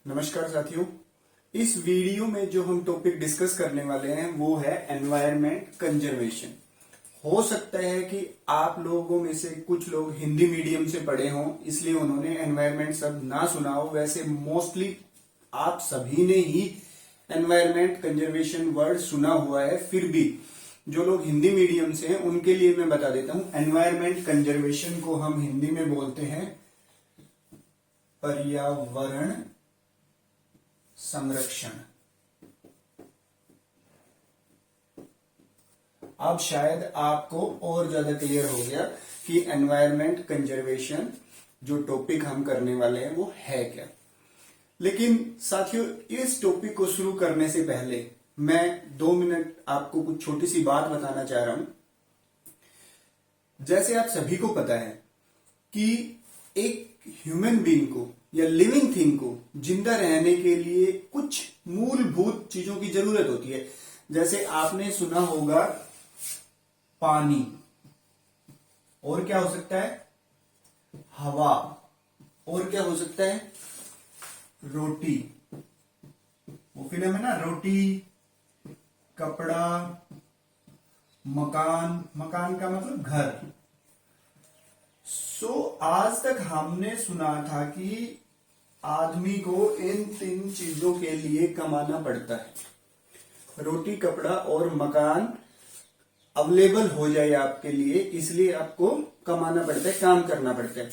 नमस्कार साथियों। इस वीडियो में जो हम टॉपिक डिस्कस करने वाले हैं वो है एनवायरनमेंट कंजर्वेशन। हो सकता है कि आप लोगों में से कुछ लोग हिंदी मीडियम से पढ़े हों, इसलिए उन्होंने एनवायरनमेंट शब्द ना सुना हो। वैसे मोस्टली आप सभी ने ही एनवायरनमेंट कंजर्वेशन वर्ड सुना हुआ है। फिर भी जो लोग हिंदी मीडियम से हैं उनके लिए मैं बता देता हूं, एनवायरनमेंट कंजर्वेशन को हम हिंदी में बोलते हैं पर्यावरण संरक्षण। अब शायद आपको और ज्यादा क्लियर हो गया कि एनवायरनमेंट कंजर्वेशन जो टॉपिक हम करने वाले हैं वो है क्या। लेकिन साथियों, इस टॉपिक को शुरू करने से पहले मैं 2 मिनट आपको कुछ छोटी सी बात बताना चाह रहा हूं। जैसे आप सभी को पता है कि एक ह्यूमन बीइंग को या लिविंग थिंग को जिंदा रहने के लिए कुछ मूलभूत चीजों की जरूरत होती है। जैसे आपने सुना होगा पानी, और क्या हो सकता है, हवा, और क्या हो सकता है, रोटी। वो फिल्म है ना, रोटी, कपड़ा, मकान। मकान का मतलब घर। आज तक हमने सुना था कि आदमी को इन 3 चीजों के लिए कमाना पड़ता है। रोटी, कपड़ा और मकान अवेलेबल हो जाए आपके लिए, इसलिए आपको कमाना पड़ता है, काम करना पड़ता है।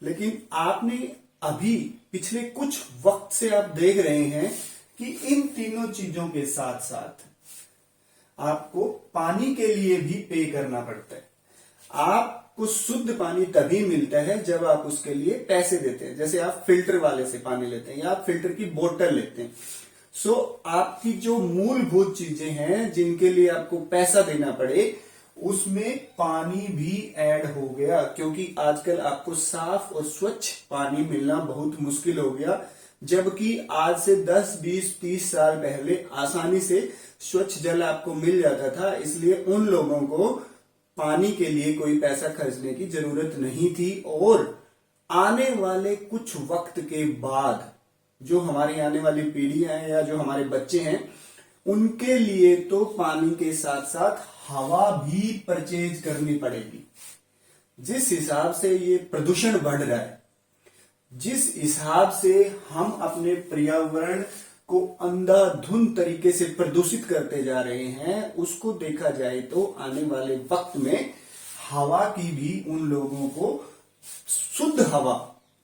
लेकिन आपने अभी पिछले कुछ वक्त से आप देख रहे हैं कि इन तीनों चीजों के साथ साथ आपको पानी के लिए भी पे करना पड़ता है। आपको शुद्ध पानी तभी मिलता है जब आप उसके लिए पैसे देते हैं। जैसे आप फिल्टर वाले से पानी लेते हैं या आप फिल्टर की बोतल लेते हैं। आपकी जो मूलभूत चीजें हैं जिनके लिए आपको पैसा देना पड़े, उसमें पानी भी ऐड हो गया। क्योंकि आजकल आपको साफ और स्वच्छ पानी मिलना बहुत मुश्किल हो गया, जबकि आज से 10, 20, 30 साल पहले आसानी से स्वच्छ जल आपको मिल जाता था। इसलिए उन लोगों को पानी के लिए कोई पैसा खर्चने की जरूरत नहीं थी। और आने वाले कुछ वक्त के बाद जो हमारी आने वाली पीढ़ियां हैं या जो हमारे बच्चे हैं, उनके लिए तो पानी के साथ साथ हवा भी परचेज करनी पड़ेगी। जिस हिसाब से ये प्रदूषण बढ़ रहा है, जिस हिसाब से हम अपने पर्यावरण को अंधाधुंध तरीके से प्रदूषित करते जा रहे हैं, उसको देखा जाए तो आने वाले वक्त में हवा की भी उन लोगों को शुद्ध हवा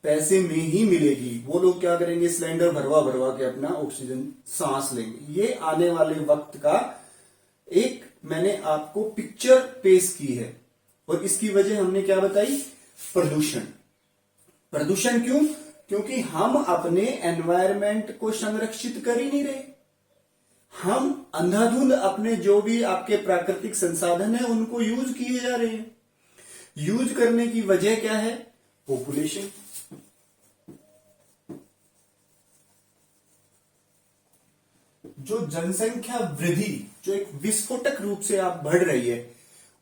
पैसे में ही मिलेगी। वो लोग क्या करेंगे, सिलेंडर भरवा भरवा के अपना ऑक्सीजन सांस लेंगे। ये आने वाले वक्त का एक मैंने आपको पिक्चर पेश की है। और इसकी वजह हमने क्या बताई, प्रदूषण। प्रदूषण क्यों? क्योंकि हम अपने एनवायरनमेंट को संरक्षित कर ही नहीं रहे। हम अंधाधुंध अपने जो भी आपके प्राकृतिक संसाधन है उनको यूज किए जा रहे हैं। यूज करने की वजह क्या है, पॉपुलेशन। जो जनसंख्या वृद्धि जो एक विस्फोटक रूप से आप बढ़ रही है,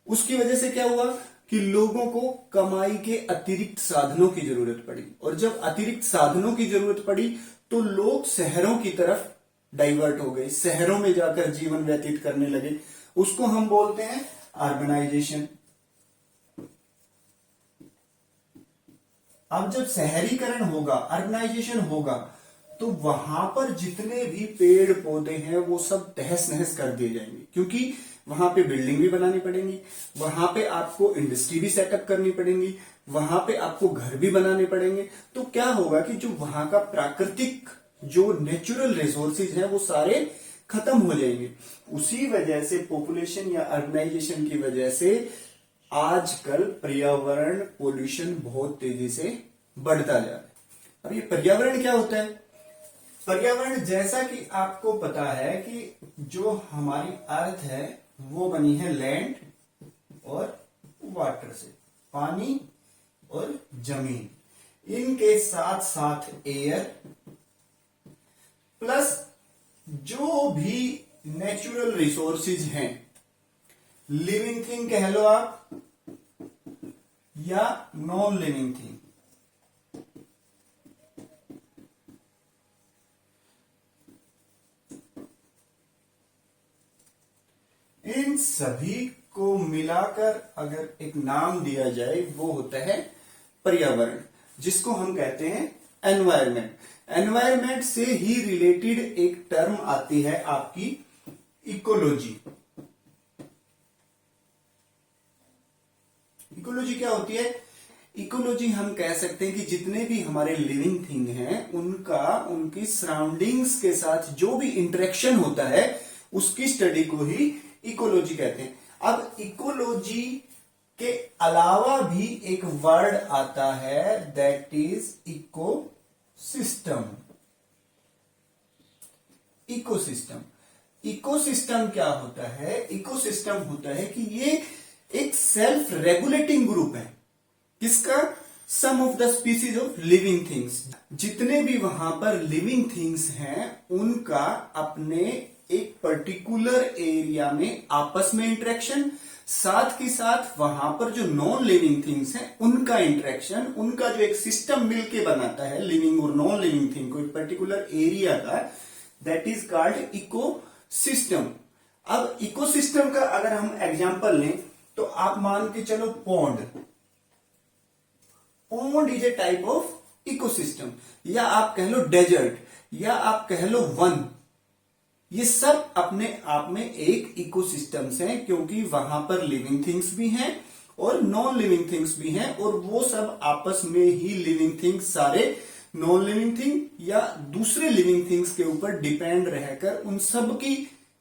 उसकी वजह से क्या हुआ कि लोगों को कमाई के अतिरिक्त साधनों की जरूरत पड़ी। और जब अतिरिक्त साधनों की जरूरत पड़ी तो लोग शहरों की तरफ डाइवर्ट हो गए, शहरों में जाकर जीवन व्यतीत करने लगे। उसको हम बोलते हैं अर्बनाइजेशन। अब जब शहरीकरण होगा, अर्बनाइजेशन होगा, तो वहां पर जितने भी पेड़ पौधे हैं वो सब तहस नहस कर दिए जाएंगे। क्योंकि वहां पे बिल्डिंग भी बनानी पड़ेंगी, वहां पे आपको इंडस्ट्री भी सेटअप करनी पड़ेंगी, वहां पे आपको घर भी बनाने पड़ेंगे। तो क्या होगा कि जो वहां का प्राकृतिक जो नेचुरल रिसोर्सेज है वो सारे खत्म हो जाएंगे। उसी वजह से पॉपुलेशन या अर्बनाइजेशन की वजह से आजकल पर्यावरण पोल्यूशन बहुत तेजी से बढ़ता जा रहा है। अब ये पर्यावरण क्या होता है? पर्यावरण, जैसा कि आपको पता है कि जो हमारी अर्थ है वो बनी है लैंड और वाटर से, पानी और जमीन, इनके साथ साथ एयर, प्लस जो भी नेचुरल रिसोर्सेज हैं, लिविंग थिंग कह लो आप या नॉन लिविंग थिंग। सभी को मिलाकर अगर एक नाम दिया जाए वो होता है पर्यावरण, जिसको हम कहते हैं एनवायरमेंट। एनवायरमेंट से ही रिलेटेड एक टर्म आती है आपकी इकोलॉजी। इकोलॉजी क्या होती है? इकोलॉजी हम कह सकते हैं कि जितने भी हमारे लिविंग थिंग हैं उनकी सराउंडिंग्स के साथ जो भी इंटरेक्शन होता है उसकी स्टडी को ही इकोलॉजी कहते हैं। अब इकोलॉजी के अलावा भी एक वर्ड आता है, that is ecosystem. Ecosystem, ecosystem क्या होता है? इकोसिस्टम होता है कि ये एक सेल्फ रेगुलेटिंग ग्रुप है। किसका? Sum of the species of living things. जितने भी वहां पर लिविंग थिंग्स हैं उनका अपने एक पर्टिकुलर एरिया में आपस में इंटरेक्शन, साथ ही साथ वहां पर जो नॉन लिविंग थिंग्स हैं उनका इंटरेक्शन, उनका जो एक सिस्टम मिलके बनाता है लिविंग और नॉन लिविंग थिंग को एक पर्टिकुलर एरिया का, दैट इज कॉल्ड इकोसिस्टम। अब इकोसिस्टम का अगर हम एग्जांपल लें तो आप मान के चलो pond. Pond is a type of ecosystem, या आप कह लो डेजर्ट, या आप कह लो वन। ये सब अपने आप में एक इकोसिस्टम्स हैं, क्योंकि वहां पर लिविंग थिंग्स भी हैं और नॉन लिविंग थिंग्स भी हैं, और वो सब आपस में ही लिविंग थिंग्स सारे नॉन लिविंग थिंग या दूसरे लिविंग थिंग्स के ऊपर डिपेंड रहकर उन सब की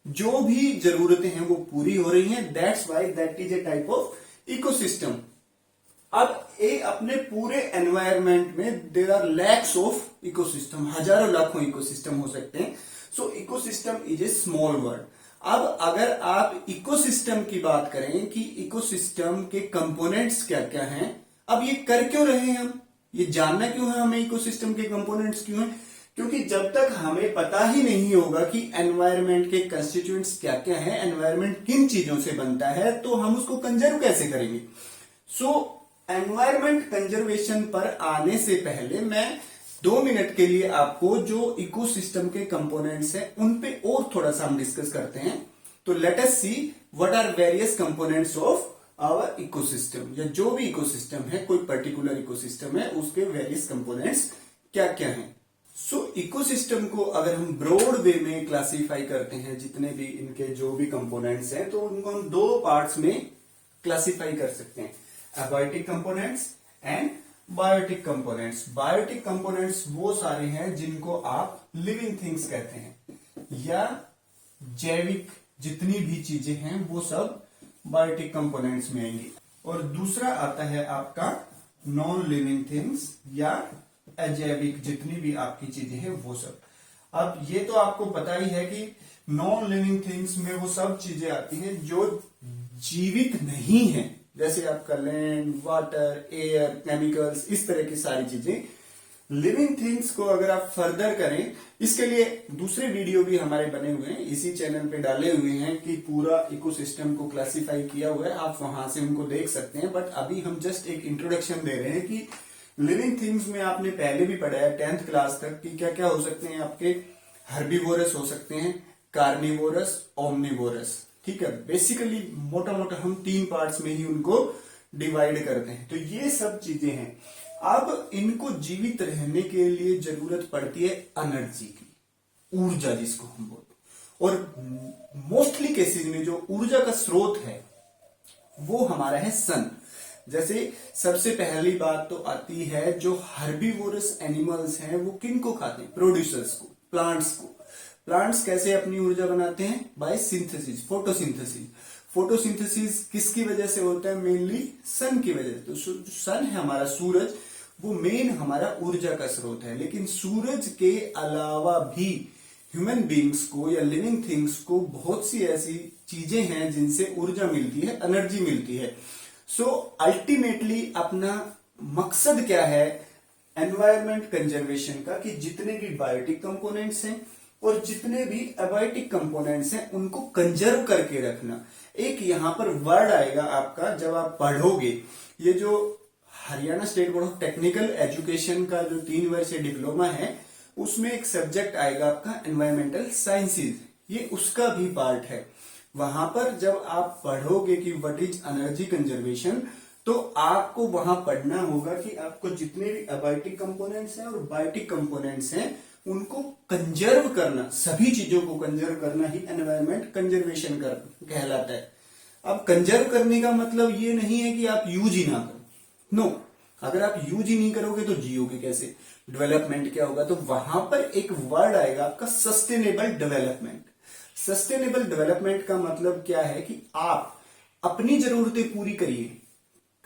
जो भी जरूरतें हैं वो पूरी हो रही हैं। That's why that is a type of ecosystem. अब ये अपने पूरे एनवायरनमेंट में there are lakhs of ecosystem, हजारों लाखों इकोसिस्टम हो सकते हैं। So ecosystem is a small word. अब अगर आप इकोसिस्टम की बात करें कि इकोसिस्टम के कंपोनेंट्स क्या क्या हैं, अब ये कर क्यों रहे हैं हम, ये जानना क्यों है हमें इकोसिस्टम के कंपोनेंट्स क्यों हैं? क्योंकि जब तक हमें पता ही नहीं होगा कि एनवायरनमेंट के कंस्टिट्यूएंट्स क्या क्या है, एनवायरनमेंट किन चीजों से बनता है, तो हम उसको कंजर्व कैसे करेंगे? सो एनवायरनमेंट कंजर्वेशन पर आने से पहले मैं 2 मिनट के लिए आपको जो इकोसिस्टम के कंपोनेंट्स हैं उन पे और थोड़ा सा हम डिस्कस करते हैं। तो let us see what are various components of our ecosystem, या जो भी इकोसिस्टम है, कोई पर्टिकुलर इकोसिस्टम है, उसके वेरियस कंपोनेंट्स क्या क्या हैं। सो इकोसिस्टम को अगर हम ब्रॉड वे में क्लासिफाई करते हैं, जितने भी इनके जो भी कंपोनेंट्स हैं, तो उनको हम 2 पार्ट्स में क्लासिफाई कर सकते हैं, abiotic components and biotic components. Biotic components वो सारे हैं जिनको आप लिविंग थिंग्स कहते हैं, या जैविक जितनी भी चीजें हैं वो सब बायोटिक कंपोनेंट्स में आएंगी। और दूसरा आता है आपका नॉन लिविंग थिंग्स या अजैविक जितनी भी आपकी चीजें हैं वो सब। अब ये तो आपको पता ही है कि नॉन लिविंग थिंग्स में वो सब चीजें आती हैं जो जीवित नहीं है, जैसे आपका लैंड, वाटर, एयर, केमिकल्स, इस तरह की सारी चीजें। लिविंग थिंग्स को अगर आप फर्दर करें, इसके लिए दूसरे वीडियो भी हमारे बने हुए हैं, इसी चैनल पे डाले हुए हैं कि पूरा इकोसिस्टम को क्लासिफाई किया हुआ है, आप वहां से उनको देख सकते हैं। बट अभी हम जस्ट एक इंट्रोडक्शन दे रहे हैं कि लिविंग थिंग्स में आपने पहले भी पढ़ा है 10th क्लास तक कि क्या क्या हो सकते हैं आपके। हर्बीवोरस हो सकते हैं, कार्निवोरस, ओमनिवोरस, ठीक है। बेसिकली मोटा मोटा हम 3 पार्ट्स में ही उनको डिवाइड करते हैं। तो ये सब चीजें हैं। अब इनको जीवित रहने के लिए जरूरत पड़ती है एनर्जी की, ऊर्जा जिसको हम बोलते हैं। और मोस्टली केसेस में जो ऊर्जा का स्रोत है वो हमारा है सन। जैसे सबसे पहली बात तो आती है जो हर्बीवोरस एनिमल्स हैं वो किन को खाते हैं? प्रोड्यूसर्स को, प्लांट्स को। प्लांट्स कैसे अपनी ऊर्जा बनाते हैं? Bye synthesis, photosynthesis. फोटोसिंथेसिस किसकी वजह से होता है? मेनली सन की वजह से। तो सन है हमारा सूरज, वो मेन हमारा ऊर्जा का स्रोत है। लेकिन सूरज के अलावा भी ह्यूमन बींग्स को या लिविंग थिंग्स को बहुत सी ऐसी चीजें हैं जिनसे ऊर्जा मिलती है, एनर्जी मिलती है। सो अल्टीमेटली अपना मकसद क्या है एनवायरमेंट कंजर्वेशन का, कि जितने भी बायोटिक कंपोनेंट्स हैं और जितने भी एबायोटिक कंपोनेंट्स हैं उनको कंजर्व करके रखना। एक यहां पर वर्ड आएगा आपका जब आप पढ़ोगे, ये जो Haryana state board of technical education का जो 3 वर्षीय डिप्लोमा है उसमें एक सब्जेक्ट आएगा आपका एनवायरमेंटल साइंसेज, ये उसका भी पार्ट है। वहां पर जब आप पढ़ोगे कि व्हाट इज एनर्जी कंजर्वेशन, तो आपको वहां पढ़ना होगा कि आपको जितने भी अबायोटिक कंपोनेंट्स हैं और बायोटिक कंपोनेंट्स हैं उनको कंजर्व करना, सभी चीजों को कंजर्व करना ही एनवायरमेंट कंजर्वेशन कहलाता है। अब कंजर्व करने का मतलब ये नहीं है कि आप यूज ही ना करो, नो। अगर आप यूज ही नहीं करोगे तो जियोगे कैसे? डेवलपमेंट क्या होगा? तो वहां पर एक वर्ड आएगा आपका सस्टेनेबल डेवलपमेंट। सस्टेनेबल डेवलपमेंट का मतलब क्या है कि आप अपनी जरूरतें पूरी करिए,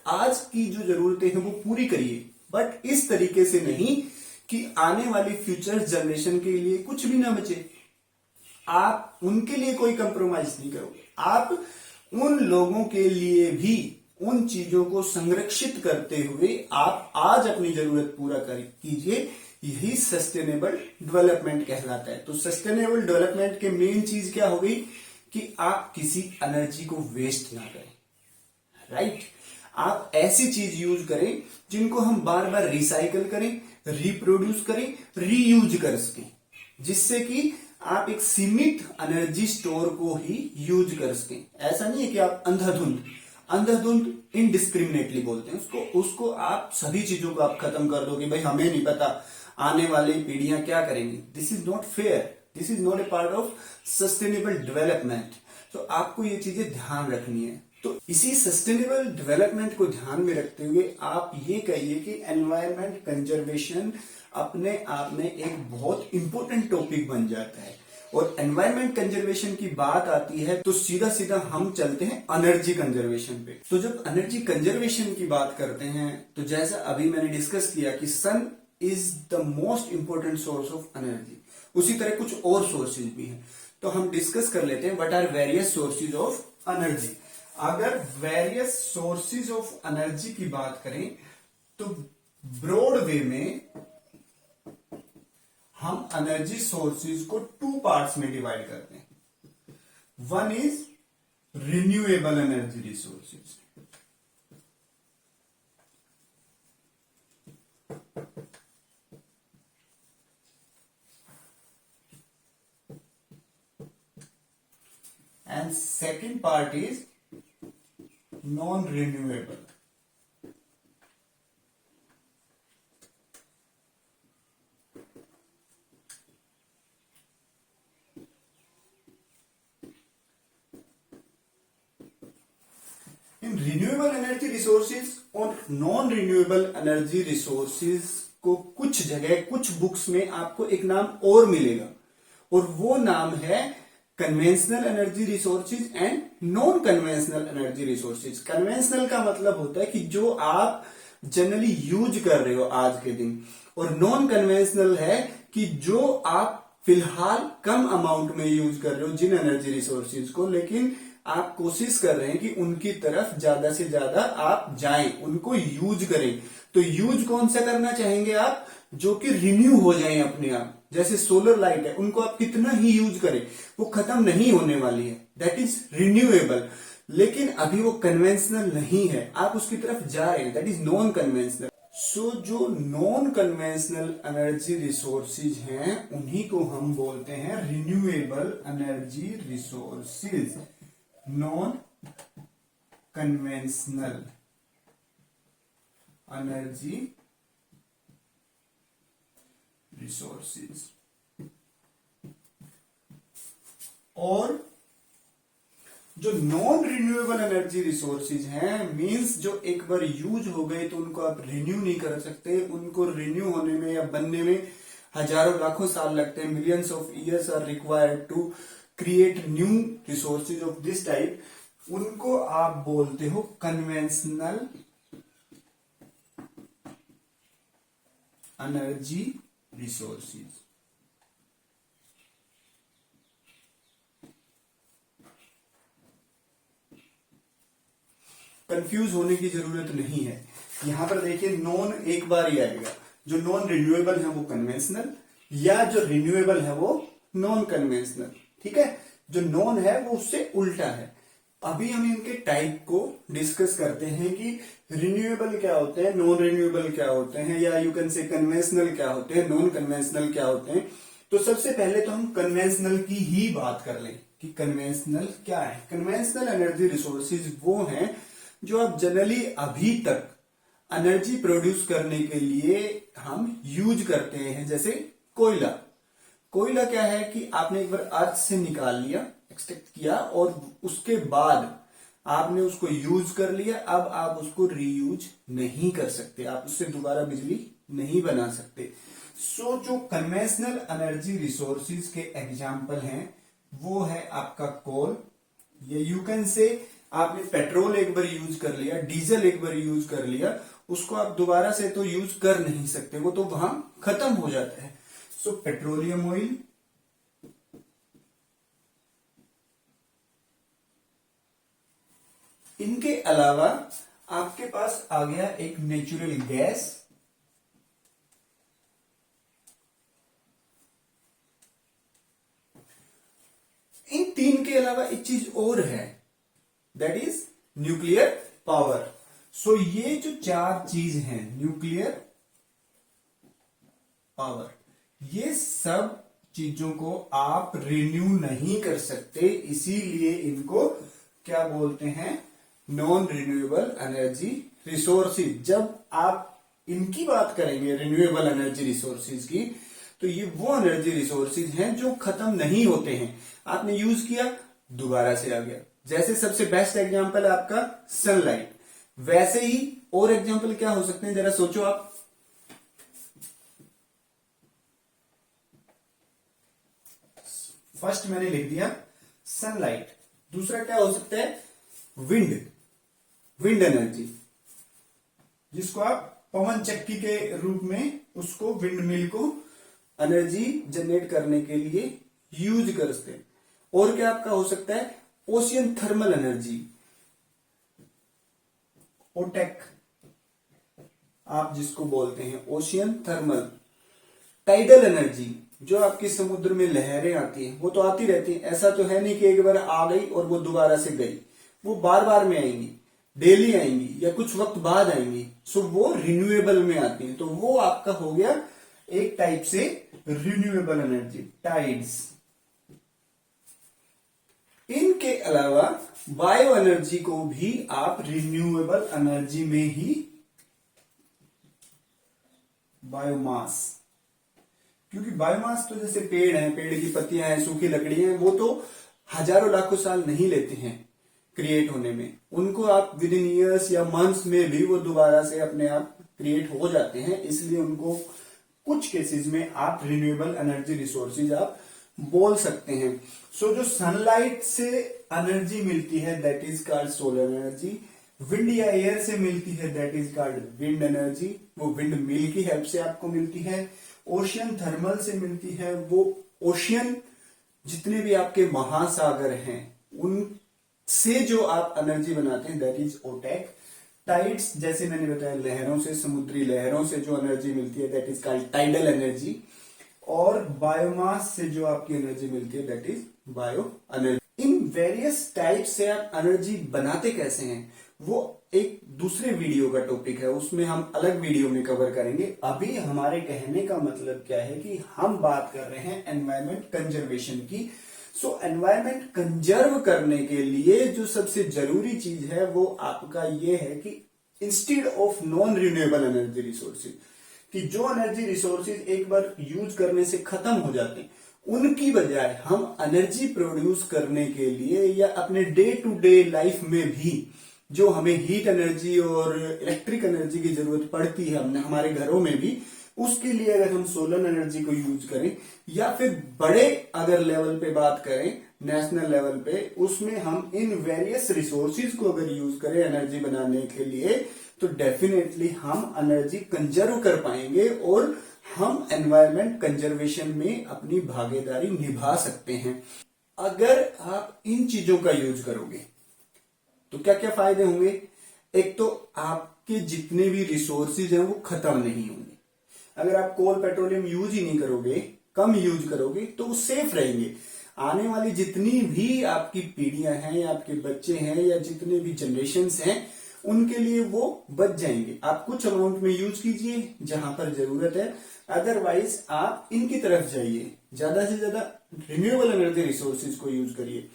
आज की जो जरूरतें हैं वो पूरी करिए, बट इस तरीके से नहीं कि आने वाली फ्यूचर जनरेशन के लिए कुछ भी ना बचे। आप उनके लिए कोई कंप्रोमाइज नहीं करोगे, आप उन लोगों के लिए भी उन चीजों को संरक्षित करते हुए आप आज अपनी जरूरत पूरा कीजिए। यही सस्टेनेबल डेवलपमेंट कहलाता है। तो सस्टेनेबल डेवलपमेंट के मेन चीज क्या हो गई कि आप किसी एनर्जी को वेस्ट ना करें, राइट? आप ऐसी चीज यूज करें जिनको हम बार बार रिसाइकल करें, रिप्रोड्यूस करें, रीयूज कर सकें, जिससे कि आप एक सीमित एनर्जी स्टोर को ही यूज कर सकें। ऐसा नहीं है कि आप अंधाधुंध इनडिस्क्रिमिनेटली बोलते हैं उसको आप सभी चीजों को आप खत्म कर दो कि भाई हमें नहीं पता आने वाली पीढ़ियां क्या करेंगी। This is not fair, this is not a part of sustainable development. तो आपको ये चीजें ध्यान रखनी है। तो इसी सस्टेनेबल डेवलपमेंट को ध्यान में रखते हुए आप ये कहिए कि एनवायरमेंट कंजर्वेशन अपने आप में एक बहुत इंपॉर्टेंट टॉपिक बन जाता है। और एनवायरमेंट कंजर्वेशन की बात आती है तो सीधा सीधा हम चलते हैं एनर्जी कंजर्वेशन पे। तो जब एनर्जी कंजर्वेशन की बात करते हैं तो जैसा अभी मैंने डिस्कस किया कि sun is the most important source of energy, उसी तरह कुछ और सोर्सेज भी हैं। तो हम डिस्कस कर लेते हैं what are various sources of energy. अगर वेरियस सोर्सेज ऑफ एनर्जी की बात करें तो ब्रॉड वे में हम एनर्जी सोर्सेज को 2 पार्ट्स में डिवाइड करते हैं। One is renewable energy resources, and second part is non-renewable. In renewable energy resources और non-renewable energy resources को कुछ जगह कुछ बुक्स में आपको एक नाम और मिलेगा और वो नाम है conventional energy resources and non conventional energy resources. Conventional का मतलब होता है कि जो आप जनरली यूज कर रहे हो आज के दिन, और नॉन कन्वेंशनल है कि जो आप फिलहाल कम अमाउंट में यूज कर रहे हो जिन एनर्जी रिसोर्सेज को, लेकिन आप कोशिश कर रहे हैं कि उनकी तरफ ज्यादा से ज्यादा आप जाएं, उनको यूज करें। तो यूज कौन सा करना चाहेंगे आप? जो कि रिन्यू हो जाए अपने आप। जैसे सोलर लाइट है, उनको आप कितना ही यूज करें वो खत्म नहीं होने वाली है, दैट इज रिन्यूएबल। लेकिन अभी वो कन्वेंशनल नहीं है, आप उसकी तरफ जा रहे हैं, दैट इज नॉन कन्वेंशनल। सो जो नॉन कन्वेंशनल एनर्जी रिसोर्सेज हैं उन्हीं को हम बोलते हैं renewable energy resources, non conventional energy resources. और जो नॉन रिन्यूएबल एनर्जी रिसोर्सेज हैं मींस जो एक बार यूज हो गए तो उनको आप रिन्यू नहीं कर सकते, उनको रिन्यू होने में या बनने में हजारों लाखों साल लगते हैं, millions of years are required to create new resources of this type. उनको आप बोलते हो कन्वेंशनल एनर्जी रिसोर्सेज। कंफ्यूज होने की जरूरत नहीं है। यहां पर देखिए नॉन एक बार ही आएगा, जो नॉन रिन्यूएबल है वो कन्वेंशनल, या जो रिन्यूएबल है वो नॉन कन्वेंशनल। ठीक है, जो नॉन है वो उससे उल्टा है। अभी हम इनके टाइप को डिस्कस करते हैं कि रिन्यूएबल क्या होते हैं, नॉन रिन्यूएबल क्या होते हैं, या यू कैन से कन्वेंशनल क्या होते हैं, नॉन कन्वेंशनल क्या होते हैं। तो सबसे पहले तो हम कन्वेंशनल की ही बात कर लें कि कन्वेंशनल क्या है। कन्वेंशनल एनर्जी रिसोर्सेज वो हैं जो आप जनरली अभी तक एनर्जी प्रोड्यूस करने के लिए हम यूज करते हैं। जैसे कोयला। कोयला क्या है कि आपने एक बार अर्थ से निकाल लिया, एक्सट्रैक्ट किया, और उसके बाद आपने उसको यूज कर लिया। अब आप उसको रीयूज नहीं कर सकते, आप उससे दोबारा बिजली नहीं बना सकते। सो जो कन्वेंशनल एनर्जी रिसोर्सेज के एग्जाम्पल हैं वो है आपका कोल, ये यू कैन से आपने पेट्रोल एक बार यूज कर लिया, डीजल एक बार यूज कर लिया, उसको आप दोबारा से तो यूज कर नहीं सकते, वो तो वहां खत्म हो जाता है। सो पेट्रोलियम ऑयल, इनके अलावा आपके पास आ गया एक नेचुरल गैस, इन तीन के अलावा एक चीज और है, दैट इज न्यूक्लियर पावर। सो ये जो चार चीज हैं, न्यूक्लियर पावर, ये सब चीजों को आप रिन्यू नहीं कर सकते, इसीलिए इनको क्या बोलते हैं, नॉन रिन्यूएबल एनर्जी रिसोर्सेज। जब आप इनकी बात करेंगे रिन्यूएबल एनर्जी रिसोर्सेज की, तो ये वो एनर्जी रिसोर्सेज हैं जो खत्म नहीं होते हैं, आपने यूज किया दोबारा से आ गया। जैसे सबसे बेस्ट एग्जांपल है आपका सनलाइट, वैसे ही और एग्जांपल क्या हो सकते हैं, जरा सोचो आप। फर्स्ट मैंने लिख दिया सनलाइट, दूसरा क्या हो सकता है, विंड, विंड एनर्जी, जिसको आप पवन चक्की के रूप में उसको विंड मिल को एनर्जी जनरेट करने के लिए यूज करते हैं। और क्या आपका हो सकता है, ओशियन थर्मल एनर्जी, ओटेक आप जिसको बोलते हैं, ओशियन थर्मल। टाइडल एनर्जी, जो आपके समुद्र में लहरें आती हैं, वो तो आती रहती हैं, ऐसा तो है नहीं कि एक बार आ गई और वो दोबारा से गई, वो बार बार में आएंगी, डेली आएंगी या कुछ वक्त बाद आएंगी। सो वो रिन्यूएबल में आती हैं, तो वो आपका हो गया एक टाइप से रिन्यूएबल एनर्जी, टाइड्स। इनके अलावा बायो एनर्जी को भी आप रिन्यूएबल एनर्जी में ही, बायोमास, क्योंकि बायोमास तो जैसे पेड़ हैं, पेड़ की पत्तियां हैं, सूखी लकड़ियां हैं, वो तो हजारों लाखों साल नहीं लेते हैं क्रिएट होने में, उनको आप विद इन ईयर्स या मंथ्स में भी वो दोबारा से अपने आप क्रिएट हो जाते हैं, इसलिए उनको कुछ केसेस में आप रिन्यूएबल एनर्जी रिसोर्सेज आप बोल सकते हैं। सो जो सनलाइट से एनर्जी मिलती है that is called solar energy, wind या एयर से मिलती है that is called wind energy, वो विंड मिल की हेल्प से आपको मिलती है। ओशियन थर्मल से मिलती है, वो ओशियन जितने भी आपके महासागर हैं उनसे जो आप एनर्जी बनाते हैं दैट इज ओटेक। टाइड्स, जैसे मैंने बताया, लहरों से, समुद्री लहरों से जो एनर्जी मिलती है that is called tidal energy. और बायोमास से जो आपकी एनर्जी मिलती है that is bio energy. In various type से आप एनर्जी बनाते कैसे हैं वो एक दूसरे वीडियो का टॉपिक है, उसमें हम अलग वीडियो में कवर करेंगे। अभी हमारे कहने का मतलब क्या है कि हम बात कर रहे हैं एनवायरमेंट कंजर्वेशन की। सो एनवायरमेंट कंजर्व करने के लिए जो सबसे जरूरी चीज है वो आपका ये है कि instead of non renewable energy resources, कि जो एनर्जी रिसोर्सेज एक बार यूज करने से खत्म हो जाते हैं, उनकी बजाय हम एनर्जी प्रोड्यूस करने के लिए या अपने डे टू डे लाइफ में भी जो हमें हीट एनर्जी और इलेक्ट्रिक एनर्जी की जरूरत पड़ती है हमने हमारे घरों में भी, उसके लिए अगर हम सोलर एनर्जी को यूज करें या फिर बड़े अगर लेवल पे बात करें नेशनल लेवल पे, उसमें हम इन वेरियस रिसोर्सेज को अगर यूज करें एनर्जी बनाने के लिए, तो डेफिनेटली हम एनर्जी कंजर्व कर पाएंगे और हम एनवायरमेंट कंजर्वेशन में अपनी भागीदारी निभा सकते हैं। अगर आप इन चीजों का यूज करोगे तो क्या क्या फायदे होंगे, एक तो आपके जितने भी रिसोर्सेज हैं वो खत्म नहीं होंगे। अगर आप कोल पेट्रोलियम यूज ही नहीं करोगे, कम यूज करोगे, तो वो सेफ रहेंगे। आने वाली जितनी भी आपकी पीढ़ियां हैं या आपके बच्चे हैं या जितने भी जनरेशंस हैं, उनके लिए वो बच जाएंगे। आप कुछ अमाउंट में यूज कीजिए जहां पर जरूरत है, अदरवाइज आप इनकी तरफ जाइए, ज्यादा से ज्यादा रिन्यूएबल एनर्जी रिसोर्सेज को यूज करिए।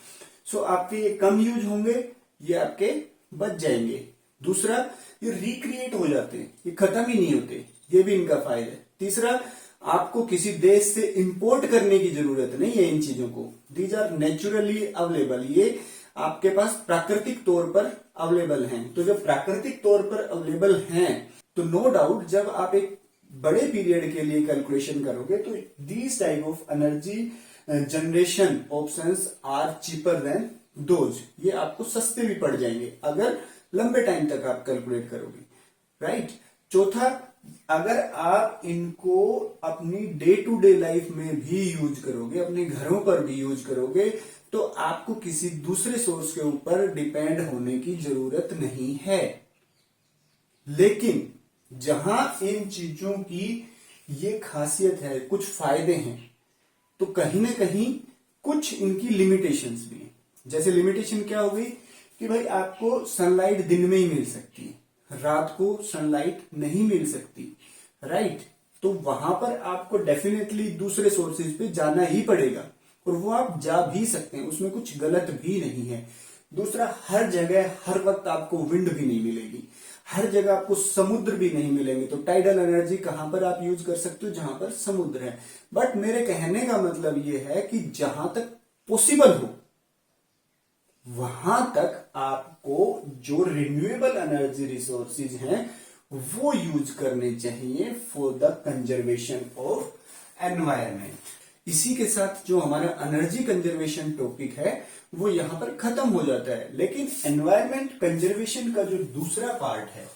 सो आपके ये कम यूज होंगे, ये आपके बच जाएंगे। दूसरा, ये रिक्रिएट हो जाते हैं, ये खत्म ही नहीं होते, ये भी इनका फायदा है। तीसरा, आपको किसी देश से इंपोर्ट करने की जरूरत नहीं है इन चीजों को, दीज आर नेचुरली अवेलेबल, ये आपके पास प्राकृतिक तौर पर अवेलेबल हैं। तो जब प्राकृतिक तौर पर अवेलेबल हैं तो नो डाउट जब आप एक बड़े पीरियड के लिए कैलकुलेशन करोगे तो these type of energy generation options are cheaper than those, ये आपको सस्ते भी पड़ जाएंगे अगर लंबे टाइम तक आप कैलकुलेट करोगे, राइट। चौथा, अगर आप इनको अपनी डे टू डे लाइफ में भी यूज करोगे, अपने घरों पर भी यूज करोगे, तो आपको किसी दूसरे सोर्स के ऊपर डिपेंड होने की जरूरत नहीं है। लेकिन जहां इन चीजों की ये खासियत है, कुछ फायदे हैं, तो कहीं ना कहीं कुछ इनकी लिमिटेशंस भी हैं। जैसे लिमिटेशन क्या हो गई कि भाई आपको सनलाइट दिन में ही मिल सकती है, रात को सनलाइट नहीं मिल सकती, राइट। तो वहां पर आपको डेफिनेटली दूसरे सोर्सेज पे जाना ही पड़ेगा, और वो आप जा भी सकते हैं, उसमें कुछ गलत भी नहीं है। दूसरा, हर जगह हर वक्त आपको विंड भी नहीं मिलेगी, हर जगह आपको समुद्र भी नहीं मिलेंगे। तो टाइडल एनर्जी कहां पर आप यूज कर सकते हो, जहां पर समुद्र है। बट मेरे कहने का मतलब ये है कि जहां तक पॉसिबल हो वहां तक आपको जो रिन्यूएबल एनर्जी रिसोर्सेज हैं वो यूज करने चाहिए for the conservation of environment. इसी के साथ जो हमारा एनर्जी कंजर्वेशन टॉपिक है वो यहां पर खत्म हो जाता है। लेकिन एनवायरमेंट कंजर्वेशन का जो दूसरा पार्ट है,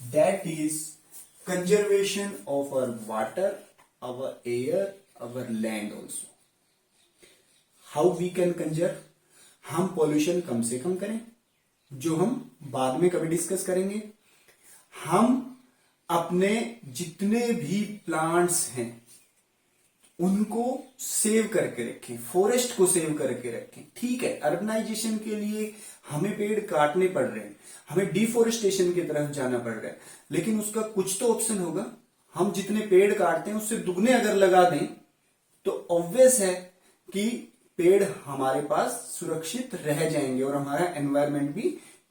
that is conservation of our water, our air, our land also. How we can conserve, हम पॉल्यूशन कम से कम करें, जो हम बाद में कभी डिस्कस करेंगे। हम अपने जितने भी प्लांट्स हैं उनको सेव करके रखें, फॉरेस्ट को सेव करके रखें। ठीक है, अर्बनाइजेशन के लिए हमें पेड़ काटने पड़ रहे हैं, हमें डिफोरेस्टेशन की तरफ जाना पड़ रहा है, लेकिन उसका कुछ तो ऑप्शन होगा। हम जितने पेड़ काटते हैं उससे दुगने अगर लगा दें तो ऑब्वियस है कि पेड़ हमारे पास सुरक्षित रह जाएंगे और हमारा एनवायरनमेंट भी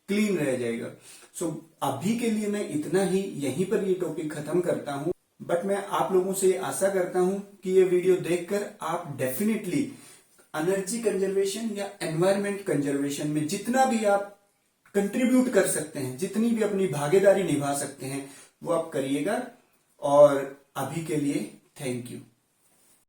क्लीन रह जाएगा। सो अभी के लिए मैं इतना ही, यहीं पर ये टॉपिक खत्म करता हूं। बट मैं आप लोगों से आशा करता हूं कि ये वीडियो देखकर आप डेफिनेटली एनर्जी कंजर्वेशन या एनवायरनमेंट कंजर्वेशन में जितना भी आप कंट्रीब्यूट कर सकते हैं, जितनी भी अपनी भागीदारी निभा सकते हैं, वो आप करिएगा। और अभी के लिए थैंक यू।